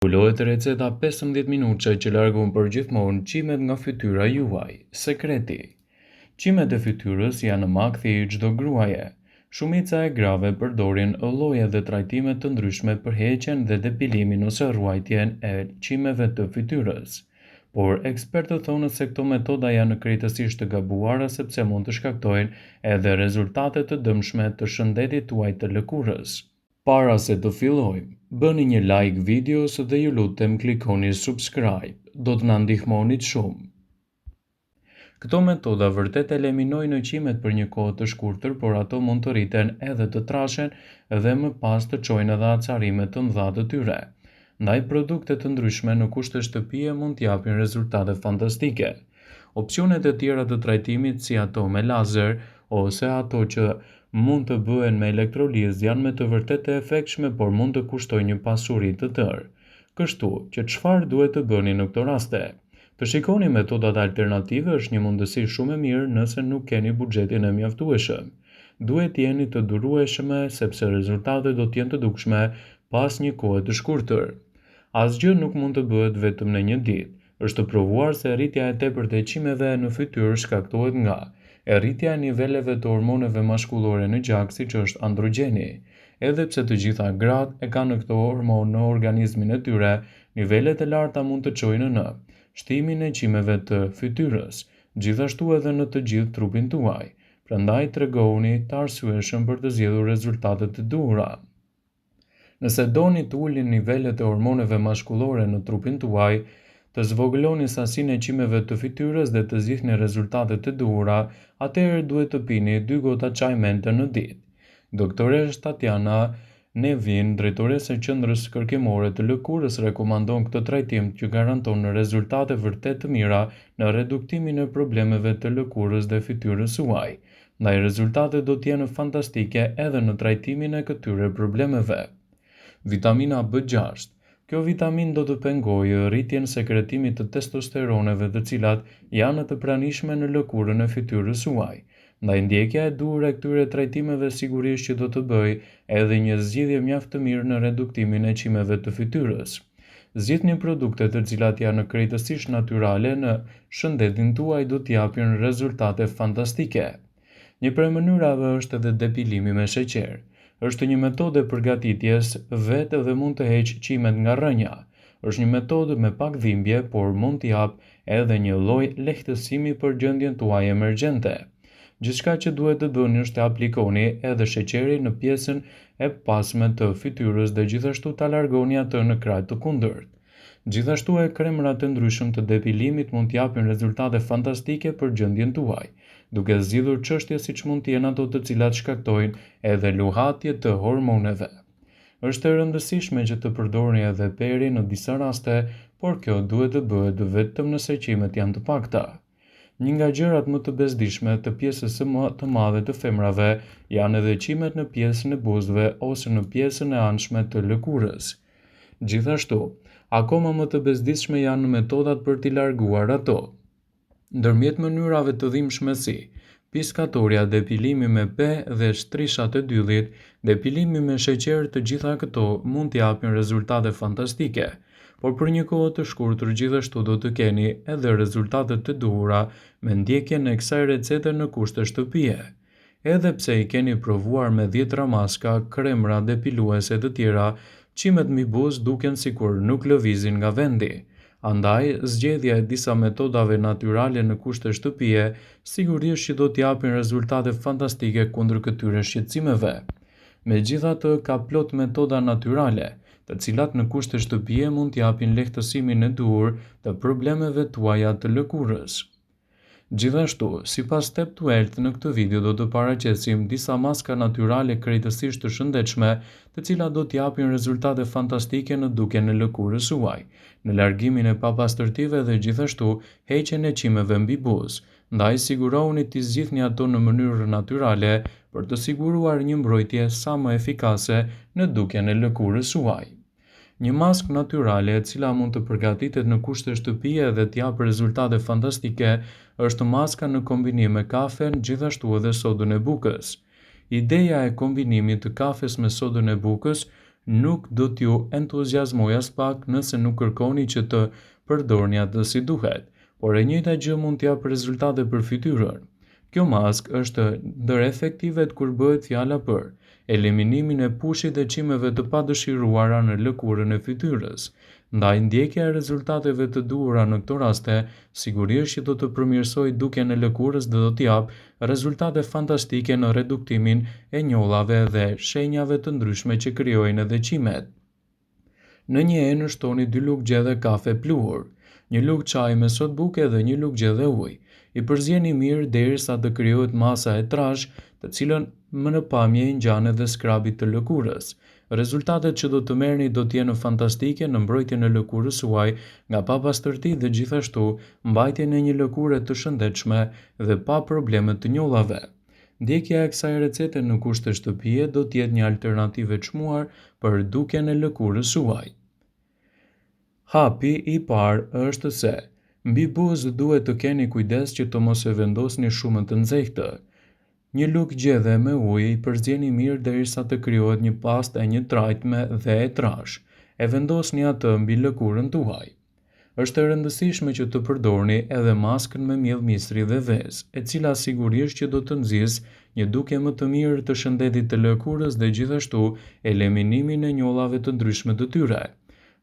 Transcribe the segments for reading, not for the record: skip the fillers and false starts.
Zbulohet receta 15 minuta që largon përgjithmonë qimet nga fytyra juaj. Sekreti. Qimet e fytyrës janë në makthi i çdo gruaje. Shumica e grave përdorin lloje dhe trajtime të ndryshme për heqjen dhe depilimin ose ruajtjen e qimeve të fytyrës. Por ekspertët thonë se këto metoda janë krejtësisht të gabuara sepse mund të shkaktojnë edhe rezultate të dëmshme të shëndetit tuaj të lëkurës. Para se të fillojmë, bëni një like videos dhe ju lutem klikoni subscribe, do të na ndihmonit shumë. Këto metoda vërtet eliminojnë qimet për një kohë të shkurtër, por ato mund të rriten edhe të trashen dhe më pas të çojnë edhe acarime të mëdha të tyre. Ndaj produkte të ndryshme në kushte shtëpie mund t'japin rezultate fantastike. Opsionet e tjera të trajtimit si ato me lazer ose ato që mund të bëhen me elektrolizë janë me të vërtetë të efektshme, por mund të kushtojnë një pasuri të tërë. Kështu që çfarë duhet të bëni në këto raste? Të shikoni metodat alternative është një mundësi shumë e mirë nëse nuk keni buxhetin e mjaftueshëm. Duhet të jeni të durueshme sepse rezultatet do të jenë të dukshme pas një kohe të shkurtër. Asgjë nuk mund të bëhet vetëm në një ditë. Është të provuar se rritja e tepërt e qimeve në fytyrë shkaktohet nga rritja e niveleve të hormoneve mashkullore në gjak, siç është androgjeni. Edhe pse të gjitha gratë e kanë këto hormonë në organizmin e tyre, nivelet e larta mund të çojnë në shtimin e qimeve të fytyrës, gjithashtu edhe në të gjithë trupin tuaj. Prandaj tregoni të arsyeshëm për të zgjedhur rezultatet e duhura. Nëse doni të ulni nivelet e hormoneve mashkullore në trupin tuaj, të zvogëloni sasinë e qimeve të fytyrës dhe të zgjidhni rezultatet e duhura, atëherë duhet të pini 2 gota çaj mente në ditë. Doktoresh Tatiana Nevin, drejtorese e Qendrës Kërkimore të Lëkurës, rekomandon këtë trajtim që garanton rezultate vërtet të mira në reduktimin e problemeve të lëkurës dhe fytyrës suaj. Ndaj rezultatet do të jenë fantastike edhe në trajtimin e këtyre problemeve. Vitamina B6. Kjo vitamin do të pengojë rritjen sekretimit të testosteroneve, të cilat janë të pranishme në lëkurën e fytyrës suaj. Ndaj ndjekja e duhur e këtyre trajtimeve sigurisht që do të bëjë edhe një zgjidhje mjaft të mirë në reduktimin e qimeve të fytyrës. Zgjidhni produkte të cilat janë krejtësisht natyrale në shëndetin tuaj, do të japin rezultate fantastike. Një prej mënyrave është edhe depilimi me sheqer. Është një metodë përgatitjes vetë dhe mund të heqë qimet nga rrënja. Është një metodë me pak dhimbje, por mund të jap edhe një lloj lehtësimi për gjendjen tuaj emergjente. Gjithçka që duhet të bëni është të aplikoni edhe sheqerin në pjesën e pasme të fytyrës dhe gjithashtu ta largoni atë në krah të kundërt. Gjithashtu e kremrat të ndryshëm të depilimit mund të japin rezultate fantastike për gjendjen tuaj, duke zgjidhur çështje siç mund të jenë ato të cilat shkaktojnë edhe luhatje të hormoneve. Është e rëndësishme që të përdorni edhe peri në disa raste, por kjo duhet të bëhet vetëm nëse qimet janë të pakta. Një nga gjërat më të bezdishme të pjesës së më të madhe të femrave janë edhe qimet në pjesën e buzëve ose në pjesën e anshme të lëkurës. Gjithashtu, akoma më të bezdishme janë metodat për t'i larguar ato. Ndërmjet mënyrave të dhimbshme si piskatoria, depilimi me peh dhe shtrishat e dyllit, depilimi me sheqer, të gjitha këto mund të japin rezultate fantastike, por për një kohë të shkurtër gjithashtu do të keni edhe rezultatet të duhura me ndjekjen e kësaj recete në kushte shtëpie. Edhe pse i keni provuar me 10 maska, kremra, depiluese të tjera, qimet mbi buzë duken sikur nuk lëvizin nga vendi. Andaj, zgjedhja e disa metodave natyrale në kushte shtëpie sigurisht që do t'japin rezultate fantastike kundër këtyre shqetësimeve. Megjithatë, ka plot metoda natyrale, të cilat në kushte shtëpie mund t'japin lehtësimin e duhur të problemeve tuaja të lëkurës. Gjithashtu, sipas Step to Health, në këtë video do të paraqesim disa maska natyrale krejtësisht të shëndetshme, të cilat do t'japin rezultate fantastike në dukjen e lëkurës suaj, në largimin e papastërtive dhe gjithashtu heqjen e qimeve mbi buzë. Ndaj sigurohuni t'i zgjidhni ato në mënyrë natyrale për të siguruar një mbrojtje sa më efikase në dukjen e lëkurës suaj. Një maskë natyrale e cila mund të përgatitet në kushte shtëpie dhe t'jap rezultate fantastike është maska në kombinim me kafen, gjithashtu edhe sodën e bukës. Ideja e kombinimit të kafes me sodën e bukës Nuk do t'ju entuziazmoj as pak nëse nuk kërkoni që të përdorni atë si duhet, por e njëjta gjë mund t'jap rezultate për fytyrën. Kjo maskë është ndër efektivet kur bëhet fjala për eliminimin e pushit dhe çimeve të padëshiruara në lëkurën e fytyrës. Ndaj ndjekja e rezultateve të duhura në këto raste sigurisht që do të përmirësojë dukjen e lëkurës dhe do t'jap rezultate fantastike në reduktimin e njollave dhe shenjave të ndryshme që krijojnë edhe qimet. Në një enë shtoni 2 lugë gjelle kafe pluhur, 1 lugë çaj me sot buke dhe 1 lugë gjelle ujë. I përzjeni mirë derisa të krijohet masa e trashë, të cilën më në pamje i ngjan edhe skrabit të lëkurës. Rezultatet që do të merrni do të jenë fantastike në mbrojtjen e lëkurës suaj nga papastërti dhe gjithashtu mbajtjen e një lëkure të shëndetshme dhe pa probleme të njollave. Ndjekja e kësaj recete në kushte shtëpie do të jetë një alternativë e çmuar për dukjen e lëkurës suaj. Hapi i parë është se mbi buzë duhet të keni kujdes që të mos e vendosni shumë të nxehtë. 1 lugë gjelle me ujë i përzjeni mirë derisa të krijohet një pastë e një trajtme dhe e trashë. E vendosni atë mbi lëkurën tuaj. Është e rëndësishme që të përdorni edhe maskën me miell mistri dhe vezë, e cila sigurisht që do të nxjisë një dukje më të mirë të shëndetit të lëkurës dhe gjithashtu eliminimin e njollave të ndryshme të tyre.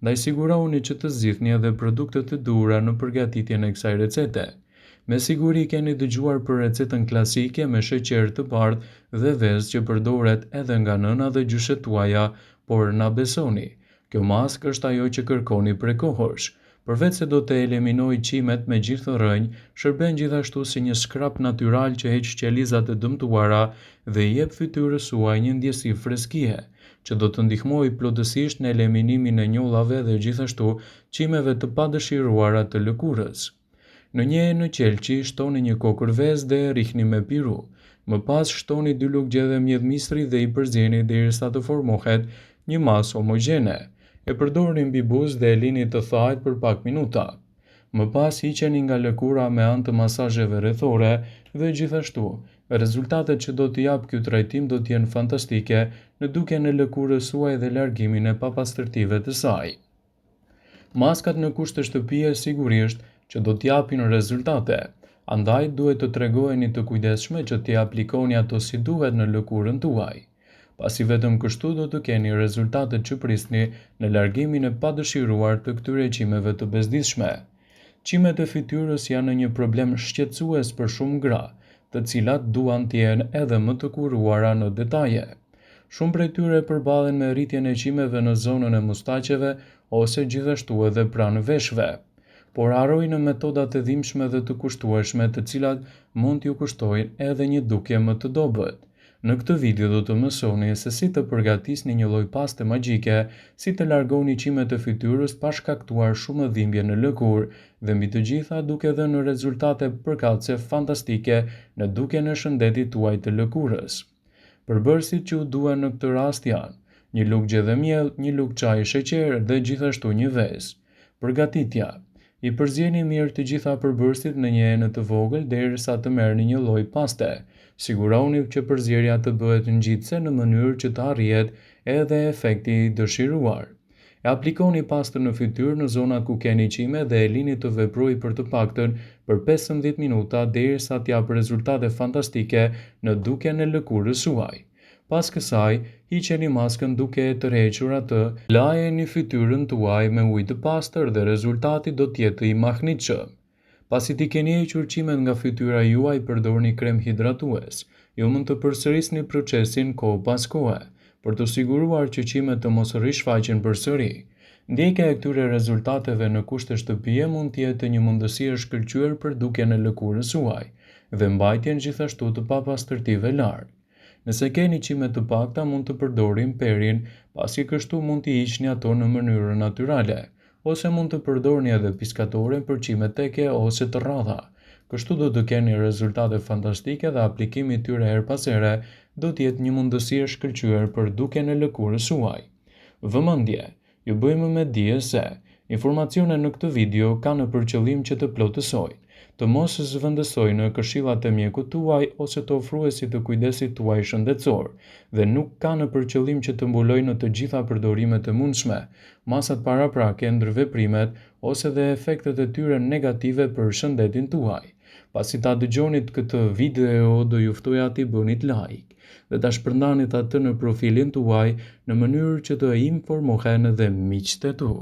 Ndaj sigurohuni që të zgjidhni edhe produktet e duhura në përgatitjen e kësaj recete. Me siguri keni dëgjuar për recetën klasike me sheqer të bardhë dhe vezë që përdoret edhe nga nëna dhe gjyshet tuaja, por na besoni, kjo maskë është ajo që kërkoni prej kohësh. Përveç se do të eliminojë qimet me gjithë rrënjë, shërben gjithashtu si një skrap natyral që heq qelizat e dëmtuara dhe i jep fytyrës suaj një ndjesi freskie, që do të ndihmojë plotësisht në eliminimin e njollave dhe gjithashtu qimeve të padëshiruara të lëkurës. Në një enë qelçi shtoni një kokër vezë dhe e rrihni me piru. Më pas shtoni 2 lugë gjelle mjedh mistri dhe i përzjeni derisa të formohet një masë homogjene. E përdorni mbi buzë dhe e lini të thahet për pak minuta. Më pas hiqeni nga lëkura me anë të masazheve rrethore dhe gjithashtu, rezultatet që do të jap ky trajtim do të jenë fantastike në dukjen e lëkurës suaj dhe largimin e papastërtive të saj. Maskat në kushte shtëpie sigurisht që do t'japin rezultate, andaj duhet të tregoheni të kujdesshme që t'i aplikoni ato si duhet në lëkurën tuaj. Pasi vetëm kështu do të keni rezultatet që prisni në largimin e padëshiruar të këtyre qimeve të bezdisshme. Qimet e fytyrës janë një problem shqetësues për shumë gra, të cilat duan të jenë edhe më të kuruara në detaje. Shumë prej tyre përballen me rritjen e qimeve në zonën e mustaqeve ose gjithashtu edhe pranë veshëve, por harrojnë metodat e dhimbshme dhe të kushtueshme të cilat mund t'ju kushtojnë edhe një dukje më të dobët. Në këtë video do të mësoni se si të përgatisni një lloj paste magjike, si të largoni qimet e fytyrës pa shkaktuar shumë dhimbje në lëkurë dhe mbi të gjitha duke dhënë rezultate përkatëse fantastike në dukjen e shëndetit tuaj të lëkurës. Përbërësit që u duan në këtë rast janë 1 lugë gjelle miell, 1 lugë çaj sheqer dhe gjithashtu një vezë. Përgatitja: i përzjeni mirë të gjitha përbërësit në një enë të vogël derisa të merrni një lloj paste. Sigurohuni që përzierja të bëhet ngjitse në mënyrë që të arrihet edhe efekti i dëshiruar. E aplikoni pastën në fytyrë në zonat ku keni qime dhe e lini të veprojë për të paktën për 15 minuta derisa të japë rezultate fantastike në dukjen e lëkurës suaj. Pas kësaj, hiqeni maskën duke e tërhequr atë, lajeni fytyrën tuaj me ujë të pastër dhe rezultati do të jetë i mahnitshëm. Pasi t'i keni hequr qimet nga fytyra juaj, përdorni krem hidratues. Ju mund të përsërisni procesin kohë pas kohe, për të siguruar që qimet të mos rishfaqen përsëri. Ndjekja e këtyre rezultateve në kushte shtëpie mund të jetë një mundësi e shkëlqyer për dukjen e lëkurës suaj dhe mbajtjen gjithashtu të papastërtive larg. Nëse keni qime të pakta, mund të përdorin perin, pasi kështu mund t'i hiqni ato në mënyrë natyrale, ose mund të përdorni edhe piskatoren për qime teke ose të rradha. Kështu do të keni rezultate fantastike dhe aplikimi i tyre her pas here do të jetë një mundësi e shkëlqyer për dukjen e lëkurës suaj. Vëmendje, ju bëjmë me dije se informacionet në këtë video kanë për qëllim që të plotësojnë Të mos zëvendësoj në këshillat e mjekut tuaj ose të ofruesit të kujdesit tuaj shëndetësor dhe nuk ka në për qëllim që të mbuloj në të gjitha përdorimet e mundshme, masat paraprake, ndërveprimet ose dhe efektet e tyre negative për shëndetin tuaj. Pasi ta dëgjonit këtë video, do ju ftoja t'i bënit like dhe ta shpërndanit atë në profilin tuaj në mënyrë që të informohen edhe miqtë e tu.